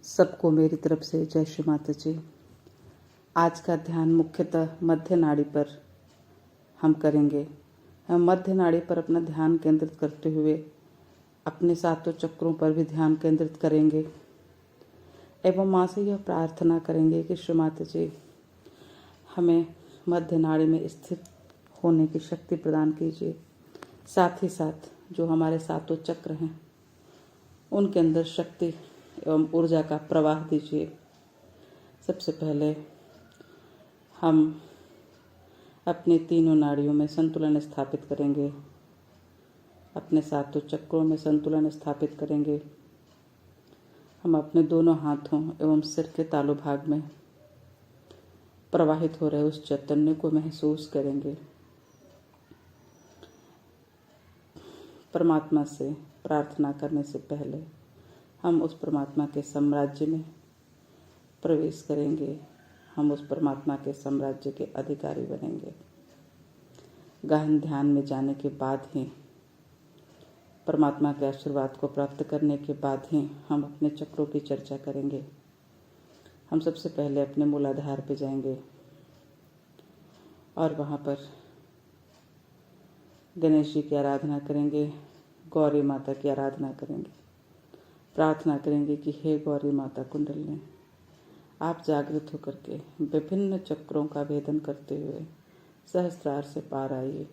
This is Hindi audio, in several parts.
सबको मेरी तरफ से जय श्री माता जी। आज का ध्यान मुख्यतः मध्य नाड़ी पर हम करेंगे। हम मध्य नाड़ी पर अपना ध्यान केंद्रित करते हुए अपने सातों चक्रों पर भी ध्यान केंद्रित करेंगे एवं माँ से यह प्रार्थना करेंगे कि श्री माता जी हमें मध्य नाड़ी में स्थित होने की शक्ति प्रदान कीजिए। साथ ही साथ जो हमारे सातों चक्र हैं उनके अंदर शक्ति एवं ऊर्जा का प्रवाह दीजिए। सबसे पहले हम अपने तीनों नाड़ियों में संतुलन स्थापित करेंगे, अपने सातों चक्रों में संतुलन स्थापित करेंगे। हम अपने दोनों हाथों एवं सिर के तालु भाग में प्रवाहित हो रहे उस चैतन्य को महसूस करेंगे। परमात्मा से प्रार्थना करने से पहले हम उस परमात्मा के साम्राज्य में प्रवेश करेंगे। हम उस परमात्मा के साम्राज्य के अधिकारी बनेंगे। गहन ध्यान में जाने के बाद ही, परमात्मा के आशीर्वाद को प्राप्त करने के बाद ही हम अपने चक्रों की चर्चा करेंगे। हम सबसे पहले अपने मूलाधार पे जाएंगे और वहाँ पर गणेश जी की आराधना करेंगे, गौरी माता की आराधना करेंगे। प्रार्थना करेंगे कि हे गौरी माता कुंडलिनी, आप जागृत होकर के विभिन्न चक्रों का भेदन करते हुए सहस्त्रार से पार आइए।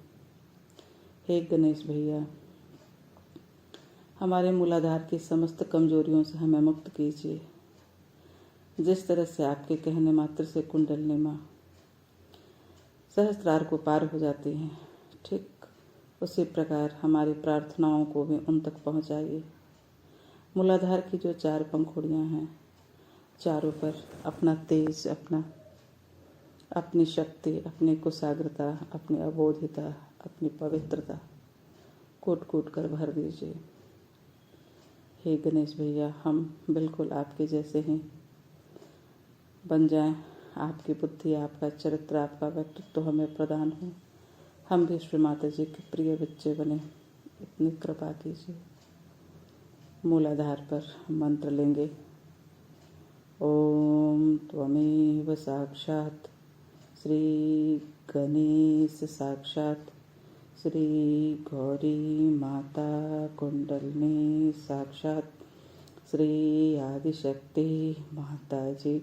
हे गणेश भैया, हमारे मूलाधार की समस्त कमजोरियों से हमें मुक्त कीजिए। जिस तरह से आपके कहने मात्र से कुंडलिनी माँ सहस्त्रार को पार हो जाती हैं, ठीक उसी प्रकार हमारी प्रार्थनाओं को भी उन तक पहुँचाइए। मूलाधार की जो चार पंखुड़ियाँ हैं, चारों पर अपना तेज, अपनी शक्ति, अपनी कुशाग्रता, अपनी अबोधिता, अपनी पवित्रता कूट कूट कर भर दीजिए। हे गणेश भैया, हम बिल्कुल आपके जैसे ही बन जाएं। आपकी बुद्धि, आपका चरित्र, आपका व्यक्तित्व हमें प्रदान हो। हम भी श्री माता जी के प्रिय बच्चे बने, इतनी कृपा कीजिए। मूलाधार पर मंत्र लेंगे। ओम त्वमेव साक्षात् श्री गणेश साक्षात् श्री गौरी माता कुंडलिनी साक्षात् श्री आदिशक्ति माता जी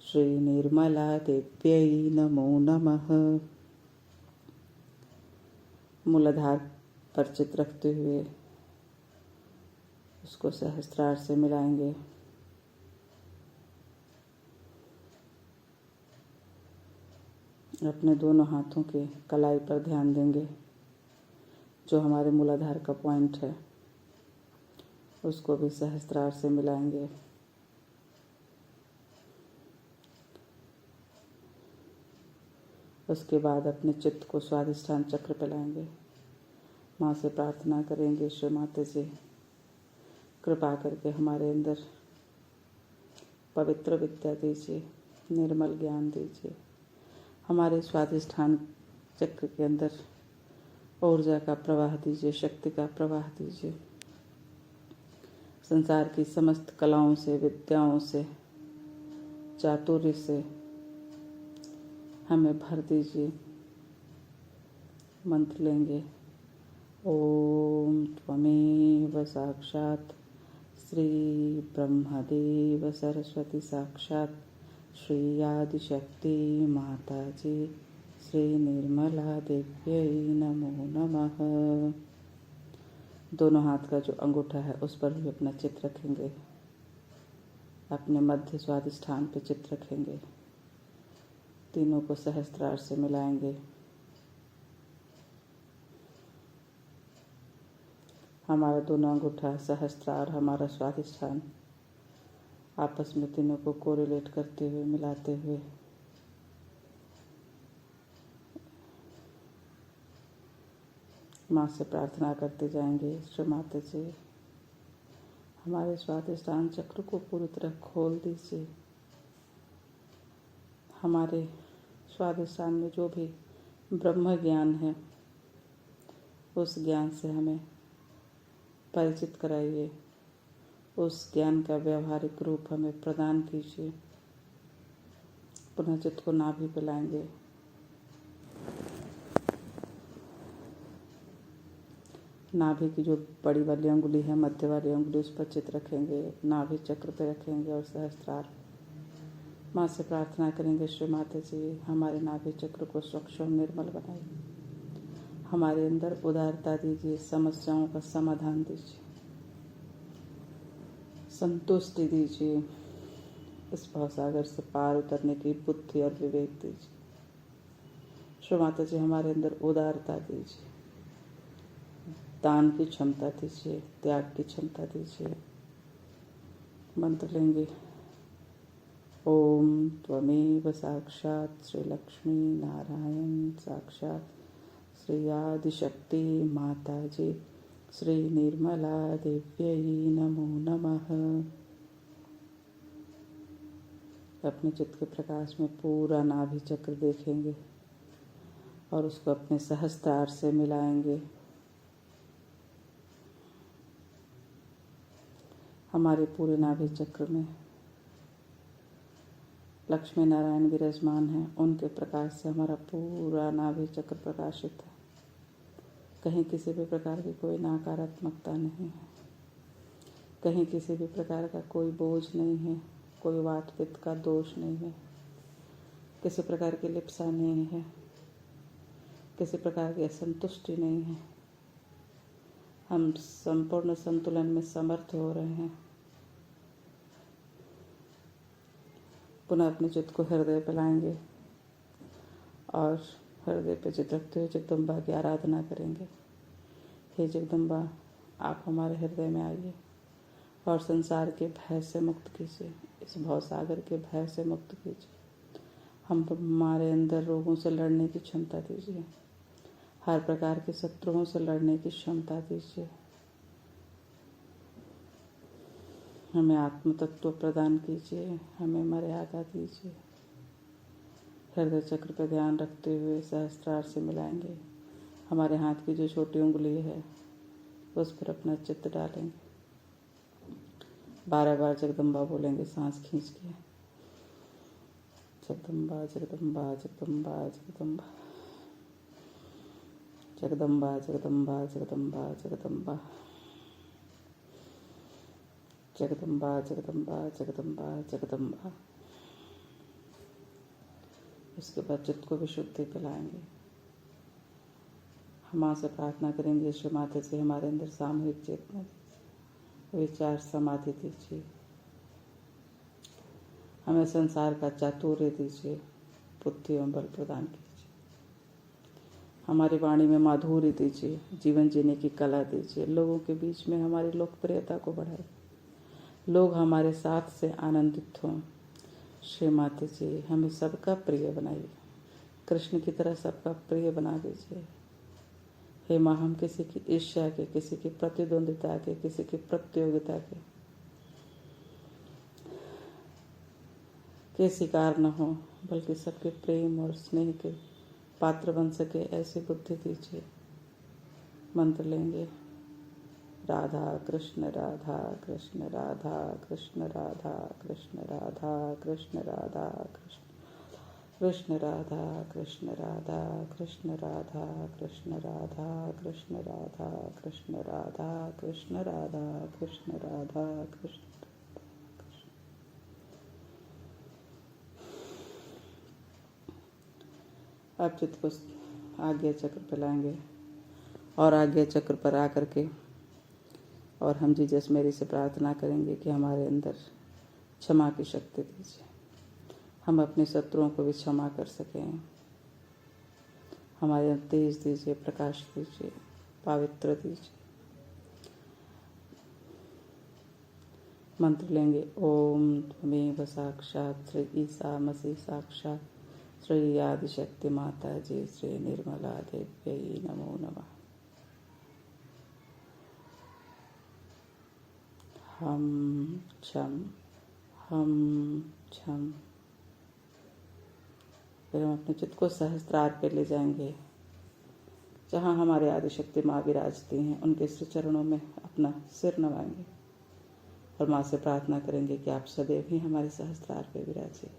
श्री निर्मला देव्यै नमो नमः। मूलाधार पर चित रखते हुए उसको सहस्त्रार से मिलाएंगे। अपने दोनों हाथों के कलाई पर ध्यान देंगे। जो हमारे मूलाधार का पॉइंट है उसको भी सहस्त्रार से मिलाएंगे। उसके बाद अपने चित्त को स्वाधिष्ठान चक्र पे लाएंगे। माँ से प्रार्थना करेंगे, श्री माता जी कृपा करके हमारे अंदर पवित्र विद्या दीजिए, निर्मल ज्ञान दीजिए। हमारे स्वाधिष्ठान चक्र के अंदर ऊर्जा का प्रवाह दीजिए, शक्ति का प्रवाह दीजिए। संसार की समस्त कलाओं से, विद्याओं से, चातुर्य से हमें भर दीजिए। मंत्र लेंगे। ओम त्वमेव साक्षात् श्री ब्रह्मदेव सरस्वती साक्षात् श्री आदिशक्ति माता जी श्री निर्मला देव्यै नमो नमः। दोनों हाथ का जो अंगूठा है उस पर भी अपना चित्त रखेंगे। अपने मध्य स्वाधिष्ठान पे चित्त रखेंगे। तीनों को सहस्त्रार से मिलाएंगे। हमारा दोनों अंगूठा, सहस्त्रार, हमारा स्वाधिष्ठान आपस में तीनों को कोरिलेट करते हुए, मिलाते हुए माँ से प्रार्थना करते जाएंगे। श्री माता जी हमारे स्वाधिष्ठान चक्र को पूरी तरह खोल दीजिए। हमारे स्वाधिष्ठान में जो भी ब्रह्म ज्ञान है उस ज्ञान से हमें परिचित कराइए। उस ज्ञान का व्यवहारिक रूप हमें प्रदान कीजिए। पुनः चित्त को नाभि पे लाएंगे। नाभि की जो बड़ी वाली अंगुली है, मध्य वाली अंगुली, उस पर चित्त रखेंगे, नाभि चक्र पे रखेंगे और सहस्त्रार माँ से प्रार्थना करेंगे, श्री माता जी हमारे नाभि चक्र को स्वच्छ और निर्मल बनाइए, हमारे अंदर उदारता दीजिए, समस्याओं का समाधान दीजिए, संतुष्टि दीजिए, इस भवसागर से पार उतरने की बुद्धि और विवेक दीजिए। श्री माता जी हमारे अंदर उदारता दीजिए, दान की क्षमता दीजिए, त्याग की क्षमता दीजिए। मंत्र लेंगे। ओम त्वमेव साक्षात् श्री लक्ष्मी नारायण साक्षात् श्री आदिशक्ति माता जी श्री निर्मला देव्यै नमो नमः। अपने चित्त के प्रकाश में पूरा नाभि चक्र देखेंगे और उसको अपने सहस्त्रार से मिलाएंगे। हमारे पूरे नाभि चक्र में लक्ष्मी नारायण विराजमान हैं, उनके प्रकाश से हमारा पूरा नाभि चक्र प्रकाशित है। कहीं किसी भी प्रकार की कोई नकारात्मकता नहीं है, कहीं किसी भी प्रकार का कोई बोझ नहीं है, कोई वात पित्त का दोष नहीं है, किसी प्रकार की लिप्सा नहीं है, किसी प्रकार की असंतुष्टि नहीं है। हम संपूर्ण संतुलन में समर्थ हो रहे हैं। पुनः अपने चित्त को हृदय पे लाएंगे और हृदय पे चित्त रखते हुए जगदम्बा की आराधना करेंगे। हे जगदम्बा, आप हमारे हृदय में आइए और संसार के भय से मुक्त कीजिए, इस भवसागर के भय से मुक्त कीजिए। हमारे अंदर रोगों से लड़ने की क्षमता दीजिए, हर प्रकार के शत्रुओं से लड़ने की क्षमता दीजिए। हमें आत्म तत्व प्रदान कीजिए, हमें मर्यादा दीजिए। हृदय चक्र पर ध्यान रखते हुए सहस्त्रार से मिलाएंगे। हमारे हाथ की जो छोटी उंगली है उस पर अपना चित्त डालेंगे। 12 बार जगदम्बा बोलेंगे सांस खींच के। जगदम्बा जगदम्बा जगदम्बा जगदम्बा जगदम्बा जगदम्बा जगदम्बा जगदम्बा जगदम्बा जगदम्बा जगदम्बा जगदम्बा। उसके बाद चित्त को विशुद्धि पिलाएंगे। हम माँ से प्रार्थना करेंगे, श्री माता जी हमारे अंदर सामूहिक चेतना दीजिए, विचार समाधि दीजिए, हमें संसार का चातुर्य दीजिए, बुद्धि एवं बल प्रदान कीजिए, हमारी वाणी में माधुर्य दीजिए, जीवन जीने की कला दीजिए, लोगों के बीच में हमारी लोकप्रियता को बढ़ाए, लोग हमारे साथ से आनंदित हों। श्री माता जी हमें सबका प्रिय बनाइए, कृष्ण की तरह सबका प्रिय बना दीजिए। हे माँ, हम किसी की ईर्ष्या के, किसी की प्रतिद्वंदिता के, किसी की प्रतियोगिता के शिकार न हो, बल्कि सबके प्रेम और स्नेह के पात्र बन सके, ऐसी बुद्धि दीजिए। मंत्र लेंगे। राधा कृष्ण राधा कृष्ण राधा कृष्ण राधा कृष्ण राधा कृष्ण राधा कृष्ण कृष्ण राधा कृष्ण राधा कृष्ण राधा कृष्ण राधा कृष्ण राधा कृष्ण राधा कृष्ण राधा कृष्ण राधा कृष्ण। अब चित्त को आज्ञा चक्र पर लाएंगे और आज्ञा चक्र पर आकर के और हम जीसस मेरी से प्रार्थना करेंगे कि हमारे अंदर क्षमा की शक्ति दीजिए, हम अपने शत्रुओं को भी क्षमा कर सकें। हमारे अंदर तेज दीजिए, प्रकाश दीजिए, पवित्र दीजिए। मंत्र लेंगे। ओम त्वमेव साक्षात् श्री ईसा मसीह साक्षात् श्री आदिशक्ति माता जी श्री निर्मला देव्यै नमो नमः। हम छम फिर हम अपने चित्त को सहस्त्रार पे ले जाएंगे, जहाँ हमारे आदिशक्ति माँ विराजती हैं, उनके श्री चरणों में अपना सिर नवाएंगे। और माँ से प्रार्थना करेंगे कि आप सदैव ही हमारे सहस्त्रार पे विराजे।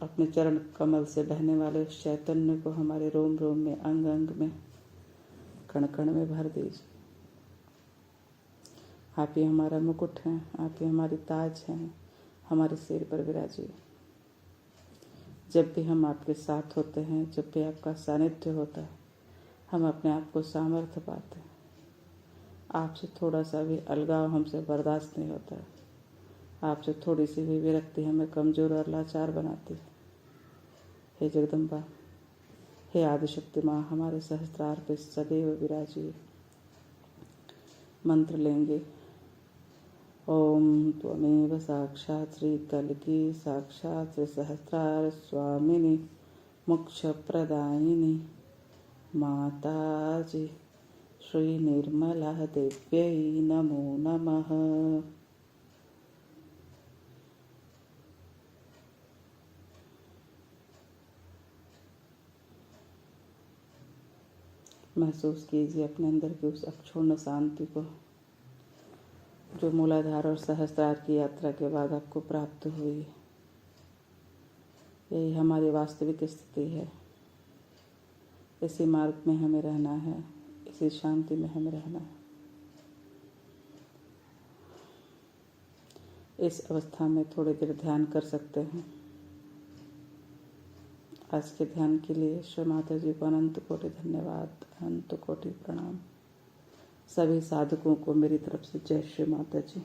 अपने चरण कमल से बहने वाले उस चैतन्य को हमारे रोम रोम में, अंग अंग में, कण कण में भर दीजिए। आप ही हमारा मुकुट हैं, आप ही हमारी ताज हैं, हमारे सिर पर विराजिए। जब भी हम आपके साथ होते हैं, जब भी आपका सानिध्य होता है, हम अपने आप को सामर्थ्य पाते हैं। आपसे थोड़ा सा भी अलगाव हमसे बर्दाश्त नहीं होता है। आपसे थोड़ी सी भी विरक्ति हमें कमज़ोर और लाचार बनाती है। हे जगदम्बा, हे आदिशक्ति माँ, हमारे सहस्त्रार पे सदैव विराजिए। मंत्र लेंगे। ओम त्वमेव साक्षात् श्री कल्की साक्षात् श्री सहस्त्रार स्वामिनी मोक्ष प्रदायिनी माताजी श्री निर्मला देव्यै नमो नमः। महसूस कीजिए अपने अंदर की उस अक्षुण्ण शांति को जो मूलाधार और सहस्त्रार की यात्रा के बाद आपको प्राप्त हुई। यही हमारी वास्तविक स्थिति है। इसी मार्ग में हमें रहना है, इसी शांति में हमें रहना है। इस अवस्था में थोड़ी देर ध्यान कर सकते हैं। आज के ध्यान के लिए श्री माता जी को अनंत कोटि धन्यवाद, अनंत कोटि प्रणाम। सभी साधकों को मेरी तरफ से जय श्री माता जी।